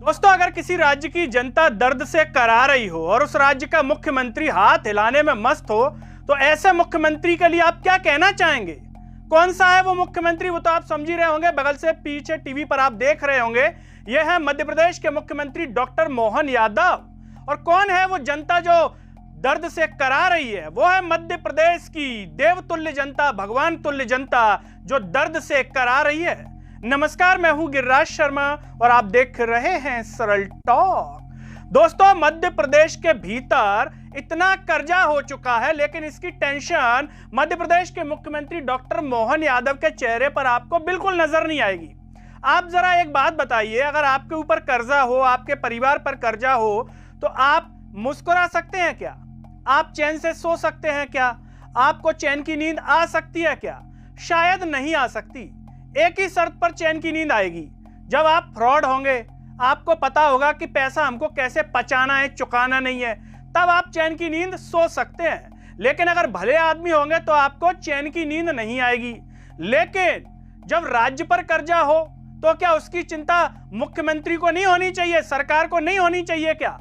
दोस्तों, अगर किसी राज्य की जनता दर्द से करा रही हो और उस राज्य का मुख्यमंत्री हाथ हिलाने में मस्त हो, तो ऐसे मुख्यमंत्री के लिए आप क्या कहना चाहेंगे? कौन सा है वो मुख्यमंत्री? वो तो आप समझ ही रहे होंगे, बगल से पीछे टीवी पर आप देख रहे होंगे। यह है मध्य प्रदेश के मुख्यमंत्री डॉक्टर मोहन यादव। और कौन है वो जनता जो दर्द से करा रही है? वो है मध्य प्रदेश की देवतुल्य जनता, भगवान तुल्य जनता, जो दर्द से करा रही है। नमस्कार, मैं हूं गिरिराज शर्मा और आप देख रहे हैं सरल टॉक। दोस्तों, मध्य प्रदेश के भीतर इतना कर्जा हो चुका है, लेकिन इसकी टेंशन मध्य प्रदेश के मुख्यमंत्री डॉक्टर मोहन यादव के चेहरे पर आपको बिल्कुल नजर नहीं आएगी। आप जरा एक बात बताइए, अगर आपके ऊपर कर्जा हो, आपके परिवार पर कर्जा हो, तो आप मुस्कुरा सकते हैं क्या? आप चैन से सो सकते हैं क्या? आपको चैन की नींद आ सकती है क्या? शायद नहीं आ सकती। एक ही शर्त पर चैन की नींद आएगी, जब आप फ्रॉड होंगे, आपको पता होगा कि पैसा हमको कैसे पचाना है, चुकाना नहीं है, तब आप चैन की नींद सो सकते हैं। लेकिन अगर भले आदमी होंगे तो आपको चैन की नींद नहीं आएगी। लेकिन जब राज्य पर कर्जा हो, तो क्या उसकी चिंता मुख्यमंत्री को नहीं होनी चाहिए? सरकार को नहीं होनी चाहिए क्या?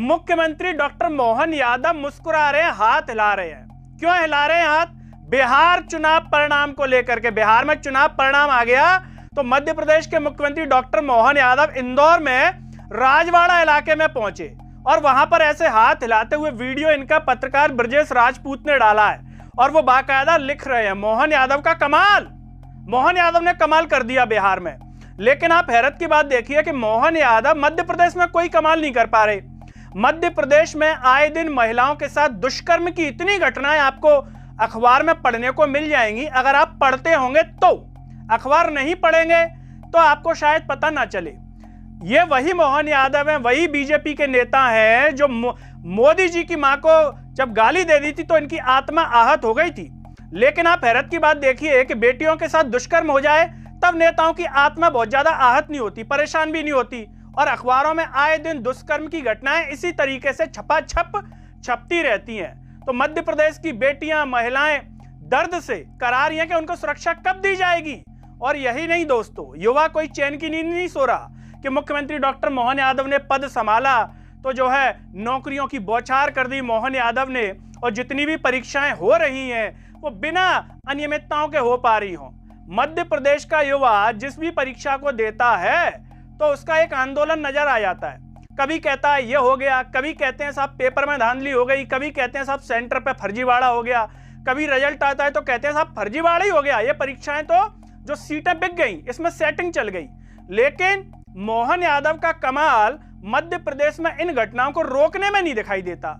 मुख्यमंत्री डॉक्टर मोहन यादव मुस्कुरा रहे हैं, हाथ हिला रहे हैं। क्यों हिला रहे हैं हाथ? बिहार चुनाव परिणाम को लेकर के। बिहार में चुनाव परिणाम आ गया तो मध्य प्रदेश के मुख्यमंत्री डॉक्टर मोहन यादव इंदौर में राजवाड़ा इलाके में पहुंचे और वहां पर ऐसे हाथ हिलाते हुए वीडियो इनका पत्रकार ब्रजेश राजपूत ने डाला है और वो बाकायदा लिख रहे हैं, मोहन यादव का कमाल। मोहन यादव ने कमाल कर दिया बिहार में। लेकिन आप हैरत की बात देखिए कि मोहन यादव मध्य प्रदेश में कोई कमाल नहीं कर पा रहे। मध्य प्रदेश में आए दिन महिलाओं के साथ दुष्कर्म की इतनी घटनाएं आपको अखबार में पढ़ने को मिल जाएंगी, अगर आप पढ़ते होंगे तो। अखबार नहीं पढ़ेंगे तो आपको शायद पता ना चले। ये वही मोहन यादव हैं, वही बीजेपी के नेता हैं जो मोदी जी की मां को जब गाली दे दी थी तो इनकी आत्मा आहत हो गई थी। लेकिन आप हैरत की बात देखिए कि बेटियों के साथ दुष्कर्म हो जाए तब नेताओं की आत्मा बहुत ज्यादा आहत नहीं होती, परेशान भी नहीं होती, और अखबारों में आए दिन दुष्कर्म की घटनाएं इसी तरीके से छपती रहती हैं। तो मध्य प्रदेश की बेटियां, महिलाएं दर्द से करा रही हैं कि उनको सुरक्षा कब दी जाएगी। और यही नहीं दोस्तों, युवा कोई चैन की नींद नहीं सो रहा कि मुख्यमंत्री डॉक्टर मोहन यादव ने पद संभाला तो जो है नौकरियों की बौछार कर दी मोहन यादव ने, और जितनी भी परीक्षाएं हो रही हैं वो बिना अनियमितताओं के हो पा रही हो। मध्य प्रदेश का युवा जिस भी परीक्षा को देता है तो उसका एक आंदोलन नजर आ जाता है। कभी कहता है ये हो गया, कभी कहते हैं साहब पेपर में धांधली हो गई, कभी कहते हैं साहब सेंटर पे फर्जीवाड़ा हो गया, कभी रिजल्ट आता है तो कहते हैं साहब फर्जीवाड़ा ही हो गया, ये परीक्षाएं तो जो सीटें बिक गई, इसमें सेटिंग चल गई। लेकिन मोहन यादव का कमाल मध्य प्रदेश में इन घटनाओं को रोकने में नहीं दिखाई देता।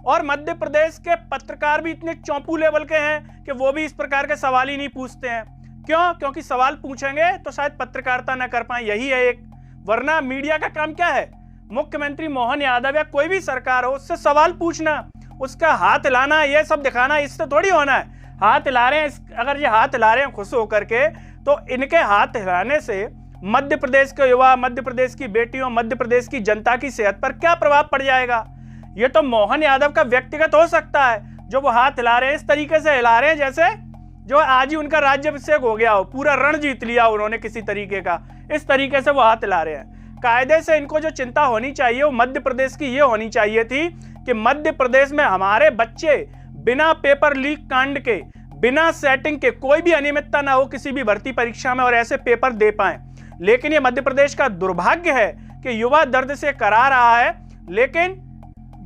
और मध्य प्रदेश के पत्रकार भी इतने चौंपू लेवल के हैं कि वो भी इस प्रकार के सवाल ही नहीं पूछते हैं। क्यों? क्योंकि सवाल पूछेंगे तो शायद पत्रकारिता न कर पाए, यही है एक। वरना मीडिया का काम क्या है? मुख्यमंत्री मोहन यादव या कोई भी सरकार हो, उससे सवाल पूछना, उसका हाथ हिलाना, ये सब दिखाना, इससे थोड़ी होना है। हाथ हिला रहे हैं, अगर ये हाथ हिला रहे हैं खुश होकर के, तो इनके हाथ हिलाने से मध्य प्रदेश के युवा, मध्य प्रदेश की बेटियों, मध्य प्रदेश की जनता की सेहत पर क्या प्रभाव पड़ जाएगा? ये तो मोहन यादव का व्यक्तिगत हो सकता है, जो वो हाथ हिला रहे हैं इस तरीके से हिला रहे हैं जैसे जो आज ही उनका राज्याभिषेक हो गया हो, पूरा रण जीत लिया उन्होंने किसी तरीके का, इस तरीके से वो हाथ हिला रहे हैं। कायदे से इनको जो चिंता होनी चाहिए वो मध्य प्रदेश की ये होनी चाहिए थी कि मध्य प्रदेश में हमारे बच्चे बिना पेपर लीक कांड के, बिना सेटिंग के, कोई भी अनियमितता ना हो किसी भी भर्ती परीक्षा में और ऐसे पेपर दे पाएं। लेकिन ये मध्य प्रदेश का दुर्भाग्य है कि युवा दर्द से करा रहा है, लेकिन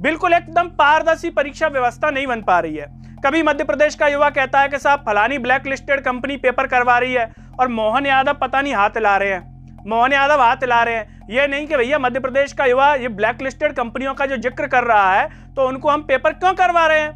बिल्कुल एकदम पारदर्शी परीक्षा व्यवस्था नहीं बन पा रही है। कभी मध्य प्रदेश का युवा कहता है कि साहब फलानी ब्लैक लिस्टेड कंपनी पेपर करवा रही है, और मोहन यादव पता नहीं हाथ हिला रहे हैं, मोहन यादव हाथ हिला रहे हैं। ये नहीं कि भैया मध्य प्रदेश का युवा ये ब्लैक लिस्टेड कंपनियों का जो जिक्र कर रहा है तो उनको हम पेपर क्यों करवा रहे हैं?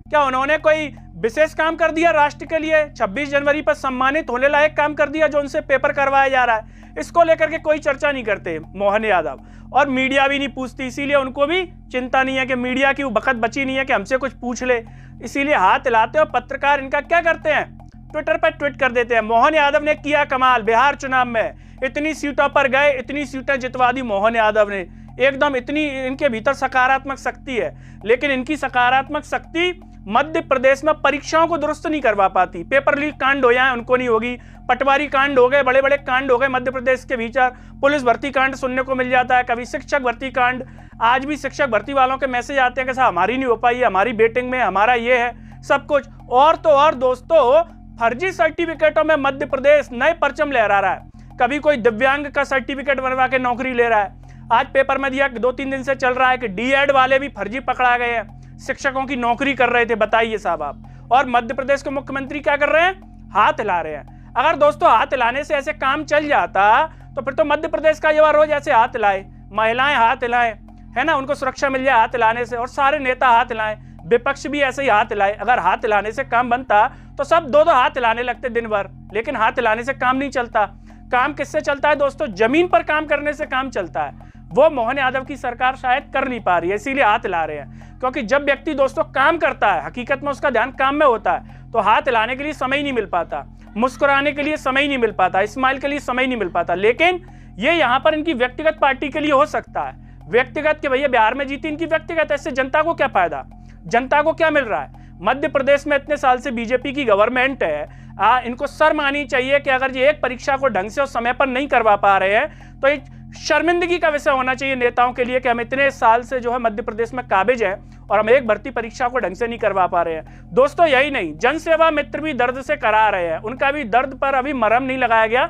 क्या उन्होंने कोई विशेष काम कर दिया राष्ट्र के लिए? 26 जनवरी पर सम्मानित होने लायक काम कर दिया जो उनसे पेपर करवाया जा रहा है? इसको लेकर के कोई चर्चा नहीं करते मोहन यादव, और मीडिया भी नहीं पूछती, इसीलिए उनको भी चिंता नहीं है कि मीडिया की वक्त बची नहीं है कि हमसे कुछ पूछ ले, इसीलिए हाथ हिलाते। और पत्रकार इनका क्या करते हैं? ट्विटर पर ट्वीट कर देते हैं, मोहन यादव ने किया कमाल, बिहार चुनाव में इतनी सीटों पर गए, इतनी सीटें जितवा दी मोहन यादव ने, एकदम इतनी इनके भीतर सकारात्मक शक्ति है। लेकिन इनकी सकारात्मक शक्ति मध्य प्रदेश में परीक्षाओं को दुरुस्त नहीं करवा पाती। पेपर लीक कांड हो जाए उनको नहीं होगी, पटवारी कांड हो गए, बड़े बड़े कांड हो गए मध्य प्रदेश के भीतर, पुलिस भर्ती कांड सुनने को मिल जाता है, कभी शिक्षक भर्ती कांड। आज भी शिक्षक भर्ती वालों के मैसेज आते हैं कि साहब हमारी नहीं हो पाई है, हमारी बेटिंग में, हमारा ये है सब कुछ। और तो और दोस्तों, फर्जी सर्टिफिकेटों में मध्य प्रदेश नए परचम लहरा रहा है। कभी कोई दिव्यांग का सर्टिफिकेट बनवा के नौकरी ले रहा है। आज पेपर में दिया 2-3 दिन से चल रहा है कि डीएड वाले भी फर्जी पकड़ा गए हैं, शिक्षकों की नौकरी कर रहे थे। बताइए साहब आप। और मध्य प्रदेश के मुख्यमंत्री क्या कर रहे हैं? हाथ हिला रहे हैं। अगर दोस्तों हाथ हिलाने से ऐसे काम चल जाता तो फिर तो मध्य प्रदेश का युवा रोज ऐसे हाथ हिलाए, महिलाएं हाथ हिलाएं, है ना, उनको सुरक्षा मिल जाए हाथ हिलाने से, और सारे नेता हाथ हिलाएं, विपक्ष भी ऐसे ही हाथ हिलाए। अगर हाथ हिलाने से काम बनता तो सब दो हाथ हिलाने लगते दिन भर, लेकिन हाथ हिलाने से काम नहीं चलता। काम किससे चलता है दोस्तों? जमीन पर काम करने से काम चलता है। वो मोहन यादव की सरकार शायद कर नहीं पा रही है, इसीलिए हाथ हिला रहे हैं। क्योंकि जब व्यक्ति दोस्तों काम करता है, हकीकत में उसका ध्यान काम में होता है, तो हाथ हिलाने के लिए समय ही नहीं मिल पाता, मुस्कुराने के लिए समय ही नहीं मिल पाता, स्माइल के लिए समय ही नहीं मिल पाता। लेकिन ये यहाँ पर इनकी व्यक्तिगत पार्टी के लिए हो सकता है, व्यक्तिगत के भैया बिहार में जीती इनकी व्यक्तिगत, ऐसे जनता को क्या फायदा, जनता को क्या मिल रहा है? मध्य प्रदेश में इतने साल से बीजेपी की गवर्नमेंट है, इनको शर्म आनी चाहिए कि अगर ये एक परीक्षा को ढंग से और समय पर नहीं करवा पा रहे हैं तो एक शर्मिंदगी का विषय होना चाहिए नेताओं के लिए कि हम इतने साल से जो है मध्य प्रदेश में काबिज हैं और हम एक भर्ती परीक्षा को ढंग से नहीं करवा पा रहे हैं। दोस्तों यही नहीं, जनसेवा मित्र भी दर्द से करा रहे हैं, उनका भी दर्द पर अभी मरहम नहीं लगाया गया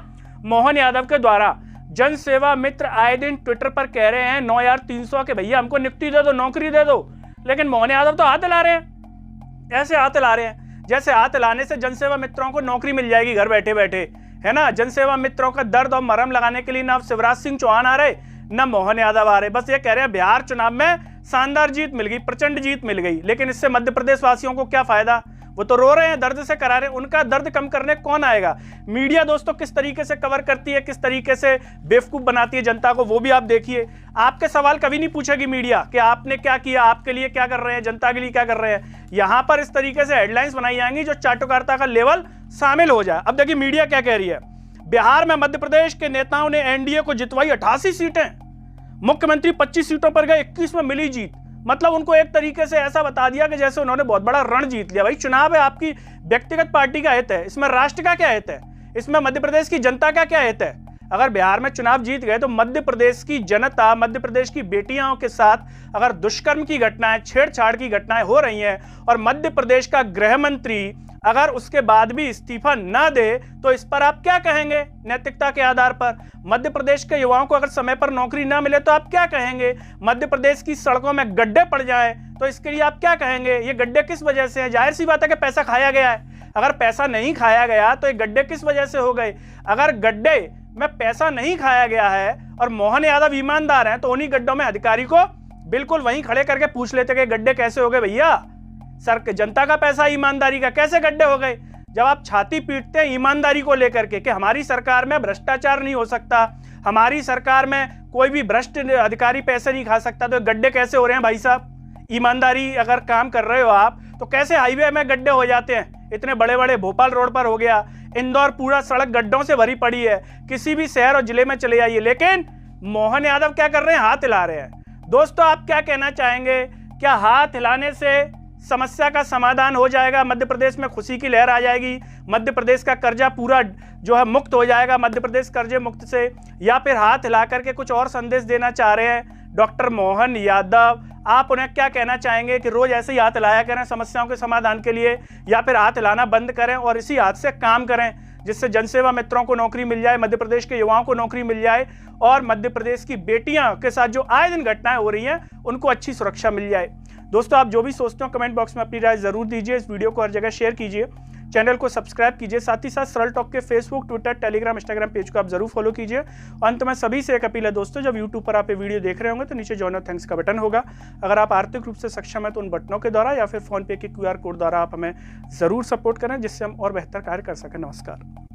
मोहन यादव के द्वारा। जनसेवा मित्र आए दिन ट्विटर पर कह रहे हैं 9,300 के भैया हमको नियुक्ति दे दो, नौकरी दे दो, लेकिन मोहन यादव तो हाथ हिला रहे हैं, ऐसे हाथ हिला रहे हैं जैसे हाथ हिलाने से जनसेवा मित्रों को नौकरी मिल जाएगी घर बैठे बैठे, है ना। जनसेवा मित्रों का दर्द और मरहम लगाने के लिए ना शिवराज सिंह चौहान आ रहे, ना मोहन यादव आ रहे, बस ये कह रहे हैं बिहार चुनाव में शानदार जीत मिल गई, प्रचंड जीत मिल गई, लेकिन इससे मध्य प्रदेश वासियों को क्या फायदा? वो तो रो रहे हैं, दर्द से करा रहे हैं, उनका दर्द कम करने कौन आएगा? मीडिया दोस्तों किस तरीके से कवर करती है, किस तरीके से बेवकूफ बनाती है जनता को, वो भी आप देखिए। आपके सवाल कभी नहीं पूछेगी मीडिया कि आपने क्या किया, आपके लिए क्या कर रहे हैं, जनता के लिए क्या कर रहे हैं। यहां पर इस तरीके से हेडलाइंस बनाई जाएंगी जो चाटुकारिता का लेवल शामिल हो जाए। अब देखिए मीडिया क्या कह रही है। बिहार में मध्य प्रदेश के नेताओं ने एनडीए को जितवाई 88 सीटें, मुख्यमंत्री 25 सीटों पर गए, 21 में मिली जीत। मतलब उनको एक तरीके से ऐसा बता दिया कि जैसे उन्होंने बहुत बड़ा रण जीत लिया। भाई चुनाव है, आपकी व्यक्तिगत पार्टी का हित है, इसमें राष्ट्र का क्या हित है, इसमें मध्य प्रदेश की जनता का क्या हित है? अगर बिहार में चुनाव जीत गए तो मध्य प्रदेश की जनता, मध्य प्रदेश की बेटियों के साथ अगर दुष्कर्म की घटनाएं, छेड़छाड़ की घटनाएं हो रही हैं और मध्य प्रदेश का गृह मंत्री अगर उसके बाद भी इस्तीफा न दे तो इस पर आप क्या कहेंगे? नैतिकता के आधार पर मध्य प्रदेश के युवाओं को अगर समय पर नौकरी ना मिले तो आप क्या कहेंगे? मध्य प्रदेश की सड़कों में गड्ढे पड़ जाए तो इसके लिए आप क्या कहेंगे? ये गड्ढे किस वजह से हैं? जाहिर सी बात है कि पैसा खाया गया है। अगर पैसा नहीं खाया गया तो ये गड्ढे किस वजह से हो गए? अगर गड्ढे में पैसा नहीं खाया गया है और मोहन यादव ईमानदार हैं तो उन्हीं गड्ढों में अधिकारी को बिल्कुल वहीं खड़े करके पूछ लेते कि गड्ढे कैसे हो गए भैया, सर जनता का पैसा ईमानदारी का कैसे गड्ढे हो गए? जब आप छाती पीटते हैं ईमानदारी को लेकर के कि हमारी सरकार में भ्रष्टाचार नहीं हो सकता, हमारी सरकार में कोई भी भ्रष्ट अधिकारी पैसे नहीं खा सकता, तो गड्ढे कैसे हो रहे हैं भाई साहब? ईमानदारी अगर काम कर रहे हो आप तो कैसे हाईवे में गड्ढे हो जाते हैं? इतने बड़े बड़े भोपाल रोड पर हो गया, इंदौर पूरा सड़क गड्ढों से भरी पड़ी है, किसी भी शहर और जिले में चले जाइए, लेकिन मोहन यादव क्या कर रहे हैं? हाथ हिला रहे हैं। दोस्तों आप क्या कहना चाहेंगे? क्या हाथ हिलाने से समस्या का समाधान हो जाएगा? मध्य प्रदेश में खुशी की लहर आ जाएगी? मध्य प्रदेश का कर्जा पूरा जो है मुक्त हो जाएगा, मध्य प्रदेश कर्जे मुक्त से? या फिर हाथ हिला करके कुछ और संदेश देना चाह रहे हैं डॉक्टर मोहन यादव? आप उन्हें क्या कहना चाहेंगे कि रोज ऐसे ही हाथ हिलाया करें समस्याओं के समाधान के लिए, या फिर हाथ हिलाना बंद करें और इसी हाथ से काम करें जिससे जनसेवा मित्रों को नौकरी मिल जाए, मध्य प्रदेश के युवाओं को नौकरी मिल जाए और मध्य प्रदेश की बेटियां के साथ जो आए दिन घटनाएं हो रही हैं उनको अच्छी सुरक्षा मिल जाए? दोस्तों आप जो भी सोचते हो कमेंट बॉक्स में अपनी राय जरूर दीजिए, इस वीडियो को हर जगह शेयर कीजिए, चैनल को सब्सक्राइब कीजिए, साथ ही साथ सरल टॉक के Facebook, Twitter, Telegram, Instagram page को आप जरूर फॉलो कीजिए। अंत में सभी से एक अपील है दोस्तों, जब यूट्यूब पर आप ये वीडियो देख रहे होंगे तो नीचे जॉइन और थैंक्स का बटन होगा। अगर आप आर्थिक रूप से सक्षम है तो उन बटनों के द्वारा या फिर फोन पे के QR कोड द्वारा आप हमें जरूर सपोर्ट करें जिससे हम और बेहतर कार्य कर सकें। नमस्कार।